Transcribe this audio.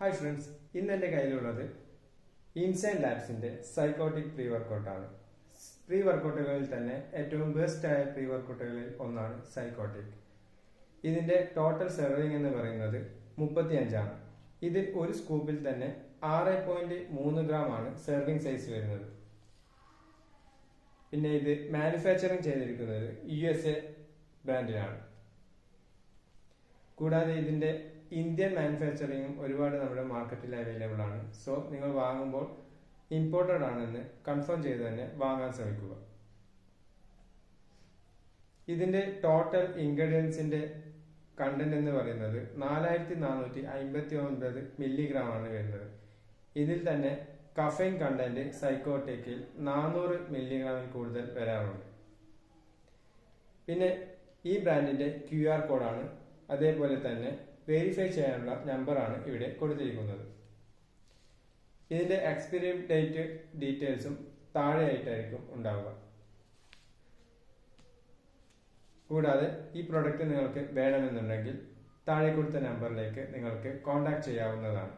Hi friends, ഇന്ന് എൻ്റെ കയ്യിലുള്ളത് ഇൻസൈൻ ലാബ്സിന്റെ സൈക്കോട്ടിക് പ്രീ വർക്കൗട്ടാണ്. പ്രീ വർക്കൗട്ടുകളിൽ തന്നെ ഏറ്റവും ബെസ്റ്റ് ആയ പ്രീ വർക്കൗട്ടുകളിൽ ഒന്നാണ് സൈക്കോട്ടിക്. ഇതിന്റെ ടോട്ടൽ സെർവിങ് എന്ന് പറയുന്നത് 35 ആണ്. ഇതിൽ ഒരു സ്കൂപ്പിൽ തന്നെ 6.3 ഗ്രാം ആണ് സെർവിങ് സൈസ് വരുന്നത്. പിന്നെ ഇത് മാനുഫാക്ചറിങ് ചെയ്തിരിക്കുന്നത് USA ബ്രാൻഡിലാണ്. കൂടാതെ ഇതിന്റെ ഇന്ത്യൻ മാനുഫാക്ചറിങ്ങും ഒരുപാട് നമ്മുടെ മാർക്കറ്റിൽ അവൈലബിൾ ആണ്. സോ നിങ്ങൾ വാങ്ങുമ്പോൾ ഇമ്പോർട്ടഡ് ആണെന്ന് കൺഫേം ചെയ്ത് തന്നെ വാങ്ങാൻ ശ്രമിക്കുക. ഇതിന്റെ ടോട്ടൽ ഇൻഗ്രീഡിയൻസിന്റെ കണ്ടന്റ് എന്ന് പറയുന്നത് 4459 മില്ലിഗ്രാം ആണ് വരുന്നത്. ഇതിൽ തന്നെ കഫൈൻ കണ്ടന്റ് സൈക്കോട്ടിക്കിൽ 400 മില്ലിഗ്രാമിൽ കൂടുതൽ വരാറുണ്ട്. പിന്നെ ഈ ബ്രാൻഡിന്റെ QR കോഡാണ്, അതേപോലെ തന്നെ വെരിഫൈ ചെയ്യാനുള്ള നമ്പറാണ് ഇവിടെ കൊടുത്തിരിക്കുന്നത്. ഇതിന്റെ എക്സ്പയറി ഡേറ്റ് ഡീറ്റെയിൽസും താഴെയായിട്ടായിരിക്കും ഉണ്ടാവുക. കൂടാതെ ഈ പ്രൊഡക്റ്റ് നിങ്ങൾക്ക് വേണമെന്നുണ്ടെങ്കിൽ താഴെ കൊടുത്ത നമ്പറിലേക്ക് നിങ്ങൾക്ക് കോൺടാക്ട് ചെയ്യാവുന്നതാണ്.